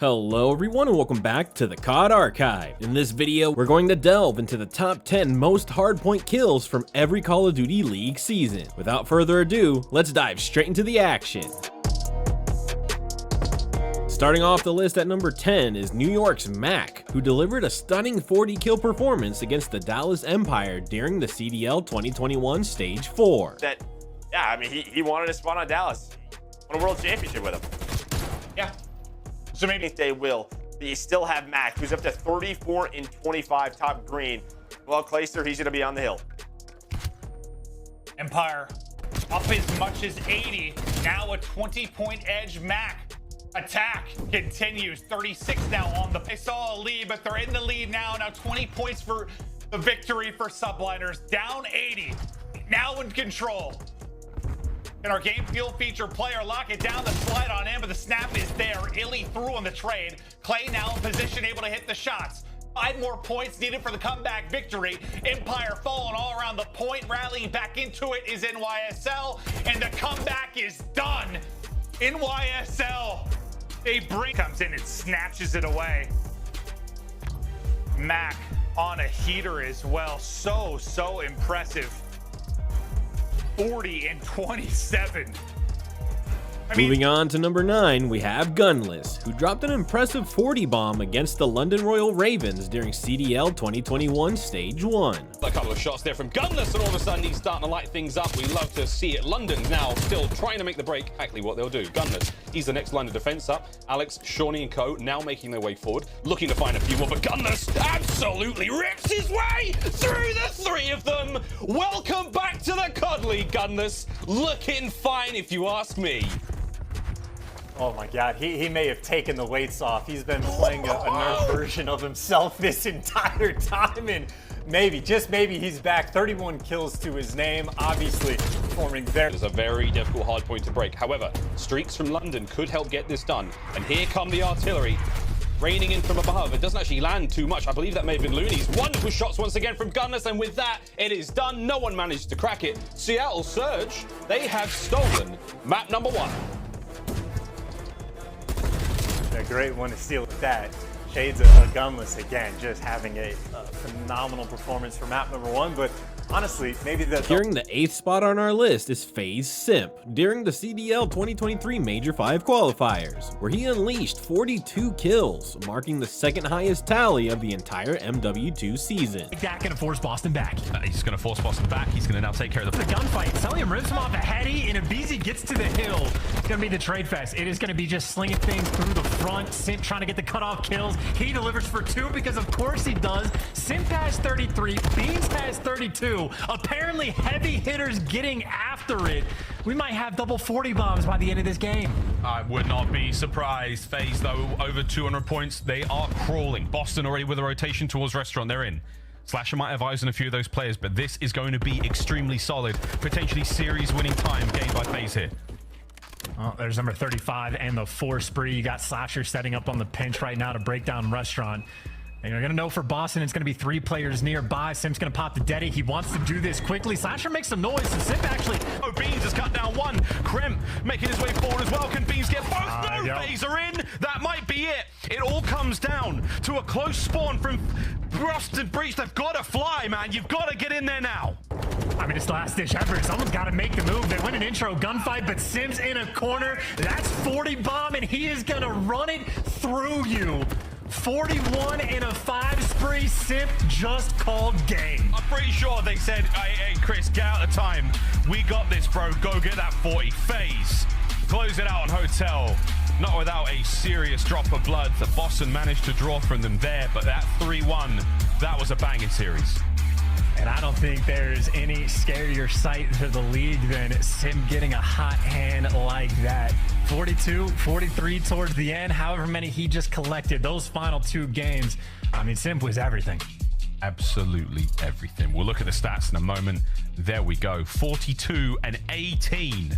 Hello everyone and welcome back to the COD Archive. In this video, we're going to delve into the top 10 most hardpoint kills from every Call of Duty League season. Without further ado, let's dive straight into the action. Starting off the list at number 10 is New York's MACK, who delivered a stunning 40 kill performance against the Dallas Empire during the CDL 2021 Stage 4. I mean, he wanted to spawn on Dallas. Won a world championship with him. Yeah. So maybe they will. But you still have MACK, who's up to 34 in 25 top green. Well, Clayster, he's going to be on the hill. Empire up as much as 80. Now a 20-point edge. MACK attack continues. 36 now on the. They saw a lead, but they're in the lead now. Now 20 points for the victory for Subliners. Down 80. Now in control. And our game fuel feature player lock it down, the slide on in, but the snap is there. Illy through on the trade. Clay now in position, able to hit the shots. 5 more points needed for the comeback victory. Empire falling all around the point, rallying back into it is NYSL, and the comeback is done. NYSL, they bring comes in and snatches it away. MACK on a heater as well. So impressive. 40 and 27. Moving on to number 9, we have GUNLESS, who dropped an impressive 40 bomb against the London Royal Ravens during CDL 2021 Stage 1. A couple of shots there from GUNLESS, and all of a sudden he's starting to light things up. We love to see it. London's now still trying to make the break. Exactly what they'll do. GUNLESS, he's the next line of defense up. Alex, Shawnee, and Co. now making their way forward, looking to find a few more, but GUNLESS absolutely rips his way through the 3 of them. Welcome back to the COD League, GUNLESS. Looking fine if you ask me. Oh my god, he may have taken the weights off. He's been playing a nerf version of himself this entire time, and maybe, just maybe, he's back. 31 kills to his name, obviously performing very. It's a very difficult hard point to break. However, streaks from London could help get this done. And here come the artillery. Raining in from above. It doesn't actually land too much. I believe that may have been Looney's. Wonderful shots once again from GUNLESS, and with that, it is done. No one managed to crack it. Seattle Surge, they have stolen map number 1. A great one to steal with that. Shades of GUNLESS again, just having a phenomenal performance for map number 1, but honestly, maybe Securing the 8th spot on our list is FaZe Simp during the CDL 2023 Major 5 qualifiers, where he unleashed 42 kills, marking the 2nd highest tally of the entire MW2 season. That gonna force Boston back. He's gonna force Boston back. He's gonna now take care of The gunfight. Cellium rips him off a heady, and Abizi gets to the hill. It's gonna be the trade fest. It is gonna be just slinging things through the front. Simp trying to get the cutoff kills. He delivers for 2 because of course he does. Simp has 33. Beans has 32. Apparently heavy hitters getting after it. We might have double 40 bombs by the end of this game. I would not be surprised. FaZe, though, over 200 points. They are crawling. Boston already with a rotation towards restaurant. They're in. Slasher might have eyes on a few of those players, but this is going to be extremely solid. Potentially series-winning time gained by FaZe here. Oh, there's number 35 and the 4 spree. You got Slasher setting up on the pinch right now to break down restaurant. And you're going to know for Boston, it's going to be 3 players nearby. Simp's going to pop the Deddy. He wants to do this quickly. Slasher makes some noise. So Simp actually... Oh, Beans has cut down 1. Krem making his way forward as well. Can Beans get both? No, yep. FaZe are in. That might be it. It all comes down to a close spawn from Rust and Breach. They've got to fly, man. You've got to get in there now. I mean, it's last-ditch effort. Someone's got to make the move. They win an intro gunfight, but Sim's in a corner. That's 40 bomb, and he is going to run it through you. 41 and a 5 spree. Simp just called game. I'm pretty sure they said, hey, Chris, get out of time. We got this, bro. Go get that 40. FaZe close it out on Hotel. Not without a serious drop of blood. The Boston managed to draw from them there, but that 3-1, that was a banging series. And I don't think there's any scarier sight to the league than Simp getting a hot hand like that. 42, 43 towards the end, however many he just collected. Those final 2 games, I mean, Simp was everything. Absolutely everything. We'll look at the stats in a moment. There we go. 42 and 18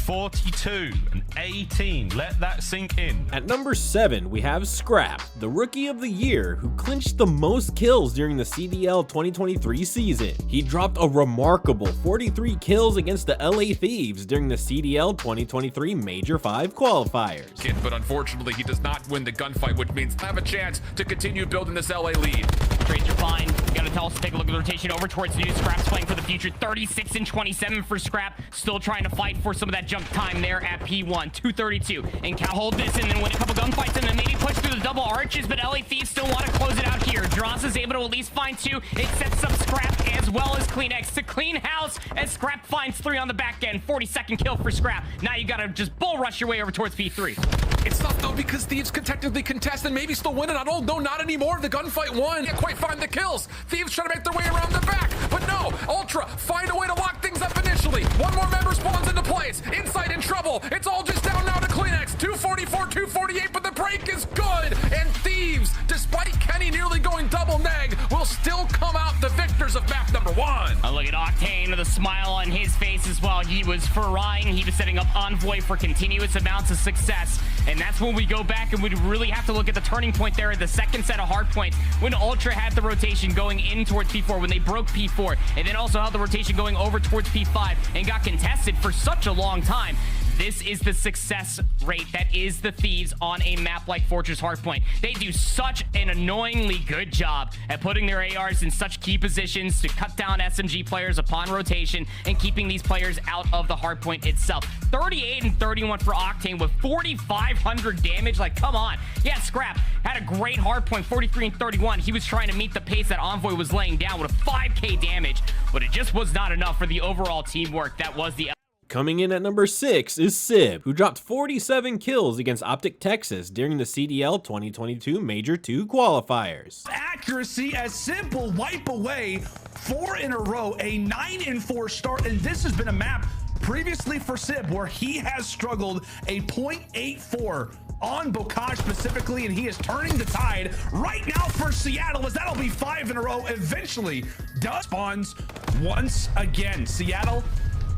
42 and 18. Let that sink in. At number 7, we have Scrap, the Rookie of the Year, who clinched the most kills during the CDL 2023 season. He dropped a remarkable 43 kills against the LA Thieves during the CDL 2023 Major 5 qualifiers. But unfortunately, he does not win the gunfight, which means have a chance to continue building this LA lead. Trades are fine. You gotta tell us to take a look at the rotation over towards new. Scrap's playing for the future. 36 and 27 for Scrap. Still trying to fight for some of that jump time there at P1. 232. And can hold this and then win a couple gunfights and then maybe push through the double arches, but LA Thieves still want to close it out here. Dross is able to at least find 2. It sets up Scrap as well as CleanX to clean house as Scrap finds 3 on the back end. 42nd kill for Scrap. Now you gotta just bull rush your way over towards P3. It's tough though because Thieves can technically contest and maybe still win it. I don't know, not anymore. The gunfight won. Can't quite find the kills. Thieves trying to make their way around the back, but no. Ultra find a way to lock things up initially. One more member spawns into place. Inside in trouble. It's all just down now to CleanX. 244, 248, but the break is good. And Thieves, despite Kenny nearly going double neg, will still come out the victors of map number 1. Look at Octane with a smile on his face as well. He was frying. He was setting up Envoy for continuous amounts of success. And that's when we go back and we really have to look at the turning point there at the second set of hard points when Ultra had the rotation going in towards P4, when they broke P4, and then also had the rotation going over towards P5 and got contested for such a long time. This is the success rate that is the Thieves on a map like Fortress Hardpoint. They do such an annoyingly good job at putting their ARs in such key positions to cut down SMG players upon rotation and keeping these players out of the hardpoint itself. 38 and 31 for Octane with 4,500 damage. Like, come on. Yeah, Scrap had a great hardpoint, 43 and 31. He was trying to meet the pace that Envoy was laying down with a 5K damage, but it just was not enough for the overall teamwork that was the... Coming in at number 6 is Sib, who dropped 47 kills against OpTic Texas during the CDL 2022 Major 2 qualifiers. Accuracy as Simp will wipe away 4 in a row, a 9 and 4 start, and this has been a map previously for Sib where he has struggled, a 0.84 on Bocage specifically, and he is turning the tide right now for Seattle as that'll be 5 in a row eventually. Does spawns once again. Seattle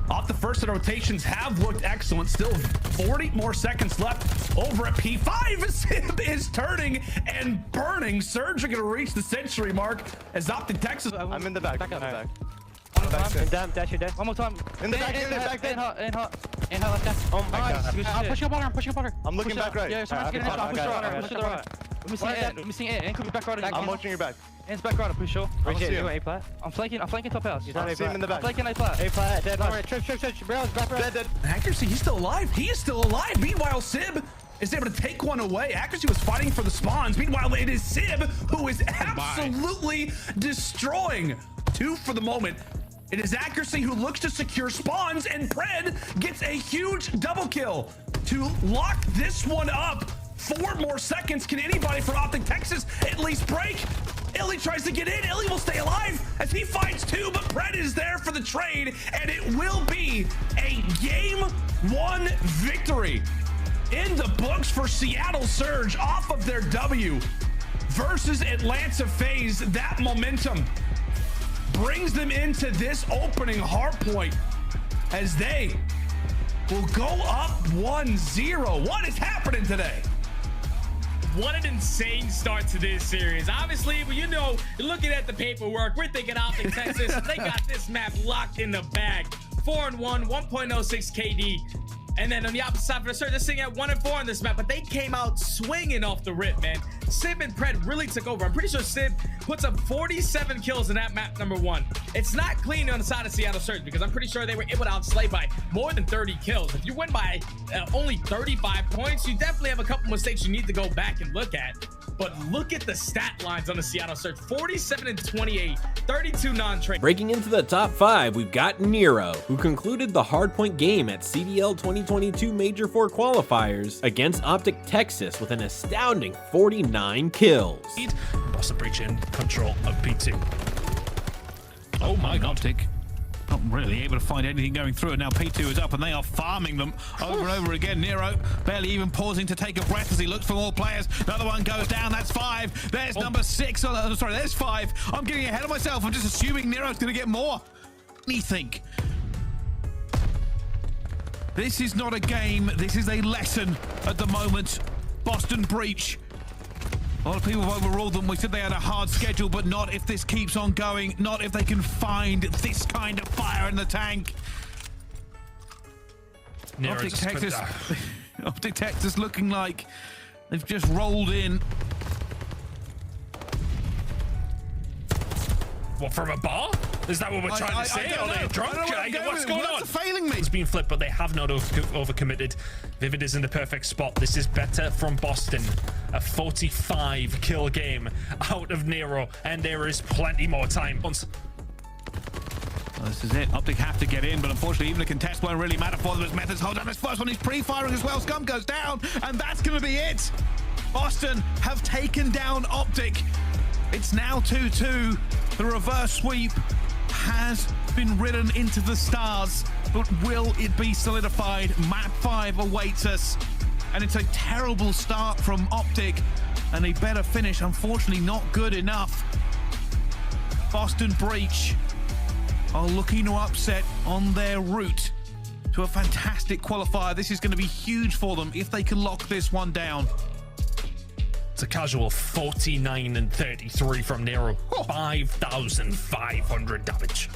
off the first set of rotations have looked excellent. Still 40 more seconds left over at P5. Simp is turning and burning. Surge are going to reach the century mark as OpTic Texas. I'm in the back. Back out the back. Damn, dash you there. One more time. In the back, in hot, left down. Oh my god. I'm pushing up water, I'm looking back right. Yeah, someone's getting shot. Push the right. I'm missing it. And could be back right. I'm watching your back. And's back right, push sure. You A plat? I'm flanking top house. I see him in the back. I'm flanking A plat. A plat, dead. Alright, trip. Bro, back right. Dead. Accuracy, he's still alive. He is still alive. Meanwhile, Sib is able to take one away. Accuracy was fighting for the spawns. Meanwhile, it is Sib who is absolutely destroying 2 for the moment. It is Accuracy who looks to secure spawns, and Pred gets a huge double kill to lock this one up. 4 more seconds. Can anybody from OpTic Texas at least break? Illy tries to get in. Illy will stay alive as he finds 2, but Pred is there for the trade, and it will be a game 1 victory in the books for Seattle Surge off of their W versus Atlanta FaZe. That momentum brings them into this opening hardpoint as they will go up 1-0. What is happening today? What an insane start to this series. Obviously, you know, looking at the paperwork, we're thinking OpTic Texas, they got this map locked in the bag. 4-1, 1.06 KD. And then on the opposite side for the Surge, they're sitting at 1-4 on this map, but they came out swinging off the rip, man. Sib and Pred really took over. I'm pretty sure Sib puts up 47 kills in that map number 1. It's not clean on the side of Seattle Surge because I'm pretty sure they were able to outslay by more than 30 kills. If you win by only 35 points, you definitely have a couple mistakes you need to go back and look at. But look at the stat lines on the Seattle Surge. 47 and 28, 32 non-trade. Breaking into the top 5, we've got NERO, who concluded the hardpoint game at CDL 2022 Major 4 qualifiers against OpTic Texas with an astounding 49 kills. Bust a breach in control of P2. Oh my god. OpTic not really able to find anything going through, and now P2 is up and they are farming them over and over again. NERO barely even pausing to take a breath as he looks for more players. Another one goes down. That's 5. There's number 6. Oh, sorry, there's 5. I'm getting ahead of myself. I'm just assuming NERO's going to get more. Let me think. This is not a game. This is a lesson at the moment. Boston breach. A lot of people have overruled them. We said they had a hard schedule, but not if this keeps on going. Not if they can find this kind of fire in the tank. OpTic Texas looking like they've just rolled in. What, from a bar? Is that what we're trying to say? Are they drunk? What's going on? Failing me. It's been flipped, but they have not overcommitted. Vivid is in the perfect spot. This is better from Boston. A 45 kill game out of NERO, and there is plenty more time. This is it. OpTic have to get in, but unfortunately, even the contest won't really matter for them as Methods hold on. This first one is pre-firing as well. Scum goes down, and that's going to be it. Boston have taken down OpTic. It's now 2-2. The reverse sweep has been ridden into the stars, but will it be solidified? Map 5 awaits us, and it's a terrible start from OpTic, and a better finish, unfortunately, not good enough. Boston breach are looking to upset on their route to a fantastic qualifier. This is going to be huge for them if they can lock this one down. It's a casual 49 and 33 from NERO. 5,500 damage.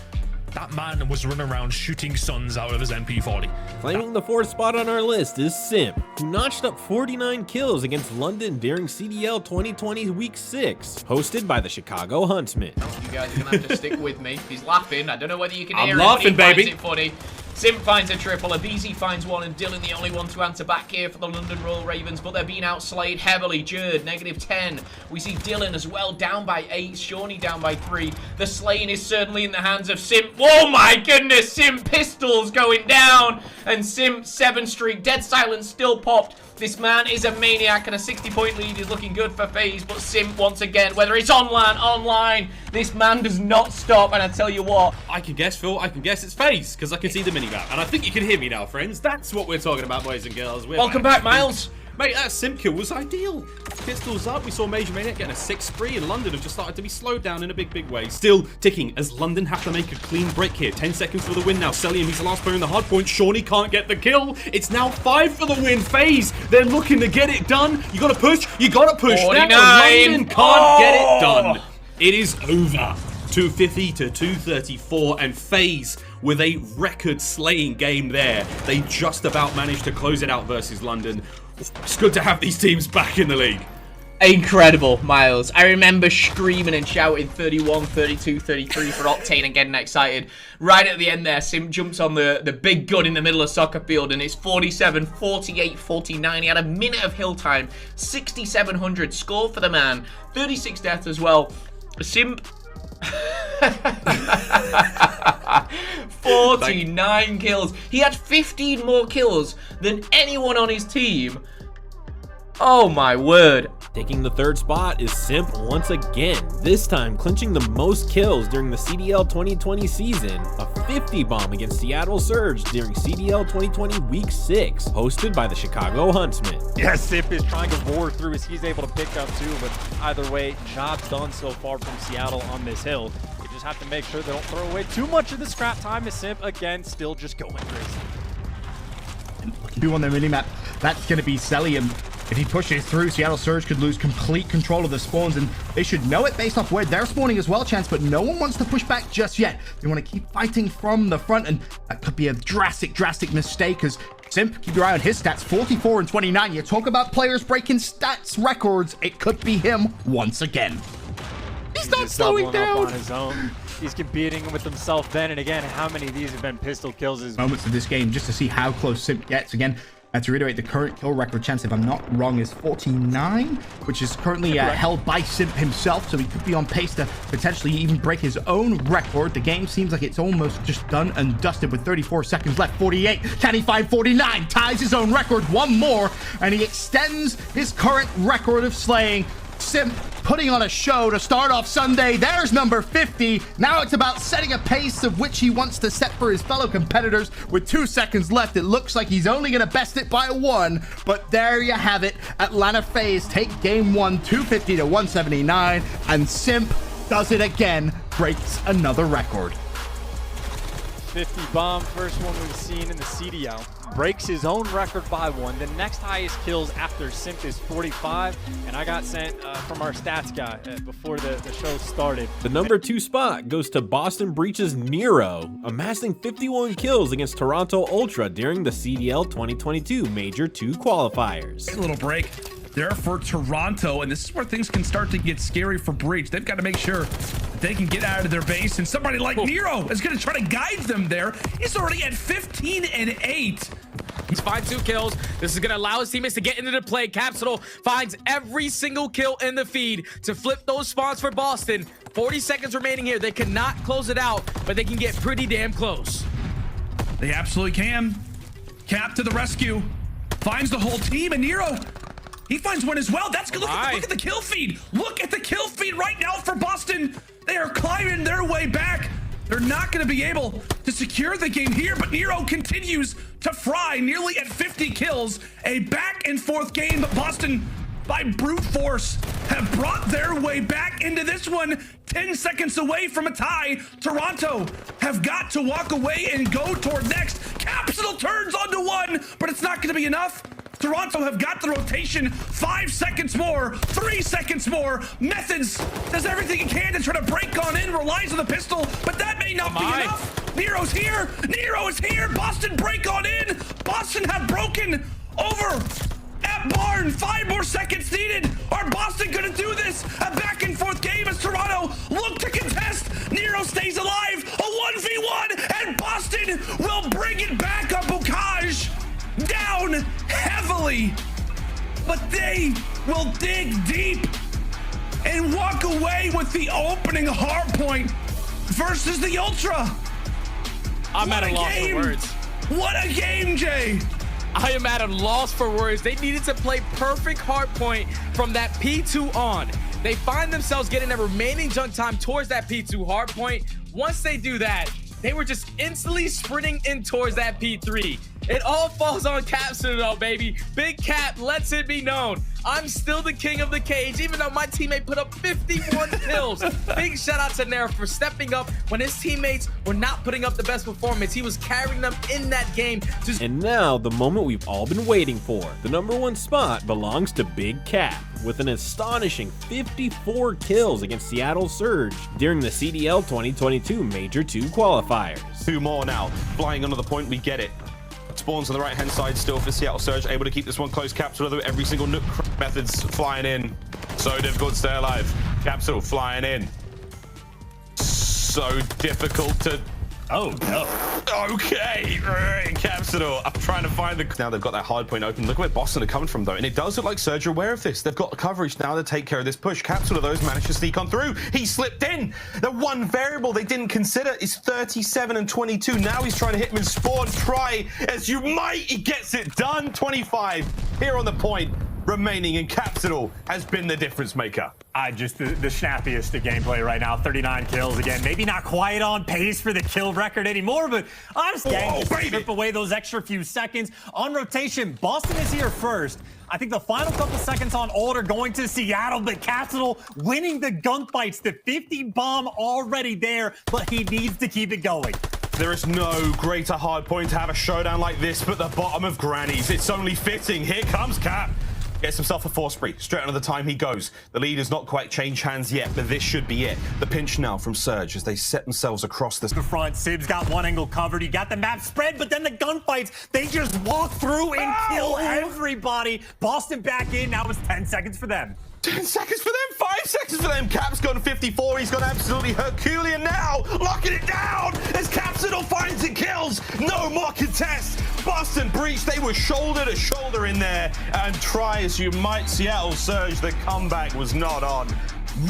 That man was running around shooting suns out of his MP40. Claiming the 4th spot on our list is Simp, who notched up 49 kills against London during CDL 2020 Week 6, hosted by the Chicago Huntsmen. You guys are gonna have to stick with me. He's laughing. I don't know whether you can hear I'm it, laughing, but he baby. finds it funny. Simp finds a triple, Abizi finds one, and Dylan the only one to answer back here for the London Royal Ravens, but they're being outslayed heavily. Jerd, -10. We see Dylan as well, down by 8. Shawnee down by 3. The slaying is certainly in the hands of Simp. Oh my goodness, Simp pistols going down, and Simp 7 streak. Dead silence still popped. This man is a maniac, and a 60-point lead is looking good for FaZe, but Simp once again, whether it's online, this man does not stop, and I tell you what. I can guess, Phil. I can guess it's FaZe, because I can see the minimap. And I think you can hear me now, friends. That's what we're talking about, boys and girls. Welcome back, Miles. Mate, that Simp kill was ideal. Pistols up, we saw Major Maniac getting a 6 spree, and London have just started to be slowed down in a big way. Still ticking as London have to make a clean break here. 10 seconds for the win now. Celium, he's the last player in the hard point. Shawnee can't get the kill. It's now 5 for the win. FaZe, they're looking to get it done. You gotta push, you gotta push. 49. Now London can't get it done. It is over. 250 to 234, and FaZe with a record slaying game there. They just about managed to close it out versus London. It's good to have these teams back in the league. Incredible, Miles. I remember screaming and shouting 31, 32, 33 for Octane and getting excited. Right at the end there, Simp jumps on the big gun in the middle of soccer field, and it's 47, 48, 49. He had a minute of hill time, 6,700 score for the man, 36 deaths as well. Simp 49 kills. He had 15 more kills than anyone on his team. Oh my word. Taking the 3rd spot is Simp once again, this time clinching the most kills during the CDL 2020 season, a 50 bomb against Seattle Surge during CDL 2020 Week 6, hosted by the Chicago Huntsmen. Yeah, Simp is trying to roar through as he's able to pick up 2, but either way, job done so far from Seattle on this hill. You just have to make sure they don't throw away too much of the scrap time as Simp, again, still just going crazy. Do on the minimap, that's going to be Celium. If he pushes through, Seattle Surge could lose complete control of the spawns, and they should know it based off where they're spawning as well, Chance, but no one wants to push back just yet. They want to keep fighting from the front, and that could be a drastic mistake, as Simp, keep your eye on his stats, 44 and 29. You talk about players breaking stats records, it could be him once again. He's not slowing down. On his own. He's competing with himself then and again. How many of these have been pistol kills? Moments of this game just to see how close Simp gets. Again, to reiterate, the current kill record, Chance, if I'm not wrong, is 49, which is currently held by Simp himself, so he could be on pace to potentially even break his own record. The game seems like it's almost just done and dusted with 34 seconds left. 48, can he find 49? Ties his own record, one more, and he extends his current record of slaying. Simp putting on a show to start off Sunday. There's number 50. Now it's about setting a pace of which he wants to set for his fellow competitors. With 2 seconds left, it looks like he's only going to best it by 1. But there you have it. Atlanta FaZe take game 1, 250 to 179. And Simp does it again, breaks another record. 50 bomb, first one we've seen in the CDL. Breaks his own record by 1. The next highest kills after Simp is 45, and I got sent from our stats guy before the show started. The number 2 spot goes to Boston Breach's NERO, amassing 51 kills against Toronto Ultra during the CDL 2022 Major 2 qualifiers. A little break there for Toronto, and this is where things can start to get scary for Breach. They've got to make sure that they can get out of their base, and somebody like NERO is going to try to guide them there. He's already at 15 and 8. He's find 2 kills. This is going to allow his teammates to get into the play. Capsidal finds every single kill in the feed to flip those spawns for Boston. 40 seconds remaining here. They cannot close it out, but they can get pretty damn close. They absolutely can. Cap to the rescue. Finds the whole team, and NERO, he finds one as well. That's good. Look at the kill feed. Look at the kill feed right now for Boston. They are climbing their way back. They're not going to be able to secure the game here, but NERO continues to fry, nearly at 50 kills. A back and forth game, but Boston, by brute force, have brought their way back into this one. 10 seconds away from a tie. Toronto have got to walk away and go toward next. Capsidal turns onto 1, but it's not going to be enough. Toronto have got the rotation. 5 seconds more, 3 seconds more. Methods does everything he can to try to break on in, relies on the pistol, but that may not be enough. NERO's here. NERO is here. Boston break on in. Boston have broken over at Barn. 5 more seconds needed. Are Boston gonna do this? A back and forth game as Toronto look to contest. NERO stays alive. A 1v1, and Boston will bring it back up. Bocage down heavily, but they will dig deep and walk away with the opening hard point versus the Ultra. I'm at a loss for words. What a game, Jay. I am at a loss for words. They needed to play perfect hard point from that P2 on. They find themselves getting their remaining junk time towards that P2 hard point. Once they do that, they were just instantly sprinting in towards that P3. It all falls on Capsidal, baby. Big Cap lets it be known. I'm still the king of the cage, even though my teammate put up 51 kills. Big shout out to NERO for stepping up when his teammates were not putting up the best performance. He was carrying them in that game. And now, the moment we've all been waiting for. The number 1 spot belongs to Big Cap, with an astonishing 54 kills against Seattle Surge during the CDL 2022 Major 2 qualifiers. 2 more now. Flying under the point, we get it. Spawns on the right-hand side still for Seattle Surge, able to keep this one close. Capsidal, every single nook. Methods flying in. So difficult to stay alive. Capsidal flying in. So difficult to... Oh, no. Okay. Capsidal. I'm trying to find the... Now they've got that hard point open. Look where Boston are coming from, though. And it does look like Surge are aware of this. They've got coverage now to take care of this push. Capsidal, those managed to sneak on through. He slipped in. The one variable they didn't consider is 37 and 22. Now he's trying to hit him in spawn. Try as you might. He gets it done. 25 here on the point remaining, and Capsidal has been the difference maker. Just the snappiest of gameplay right now. 39 kills again. Maybe not quite on pace for the kill record anymore, but honestly, strip away those extra few seconds. On rotation, Boston is here first. I think the final couple seconds on ult are going to Seattle, but Capsidal winning the gunfights. The 50 bomb already there, but he needs to keep it going. There is no greater hard point to have a showdown like this but the bottom of Granny's. It's only fitting. Here comes Cap. Gets himself a force spree. Straight under the time he goes. The lead has not quite changed hands yet, but this should be it. The pinch now from Surge as they set themselves across the front. Sib's got one angle covered. You got the map spread, but then the gunfights, they just walk through and kill everybody. Boston back in. Now it's 10 seconds for them. 10 seconds for them, 5 seconds for them. Cap's gone 54. He's gone absolutely Herculean now. Locking it down as Capsidal finds and kills. No more contest. Boston Breach, they were shoulder to shoulder in there. And try as you might, Seattle Surge, the comeback was not on.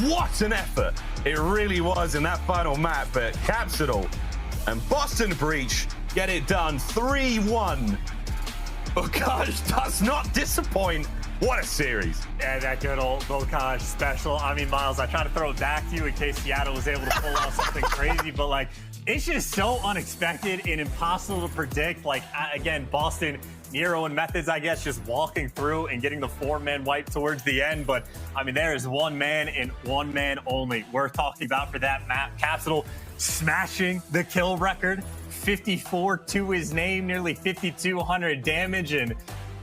What an effort it really was in that final map. But Capsidal and Boston Breach get it done 3-1. Bocage does not disappoint. What a series. Yeah, that good old Bocage special. I mean, Miles, I tried to throw it back to you in case Seattle was able to pull off something crazy, but like, it's just so unexpected and impossible to predict. Like, again, Boston, NERO and Methods, I guess, just walking through and getting the 4-man wipe towards the end. But, I mean, there is one man and one man only worth talking about for that map. Capsidal smashing the kill record 54 to his name, nearly 5,200 damage, and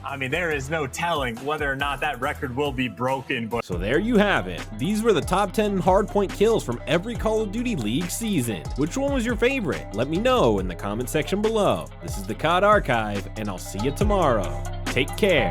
I mean, there is no telling whether or not that record will be broken. But so there you have it. These were the top 10 hardpoint kills from every Call of Duty League season. Which one was your favorite? Let me know in the comment section below. This is the COD Archive, and I'll see you tomorrow. Take care.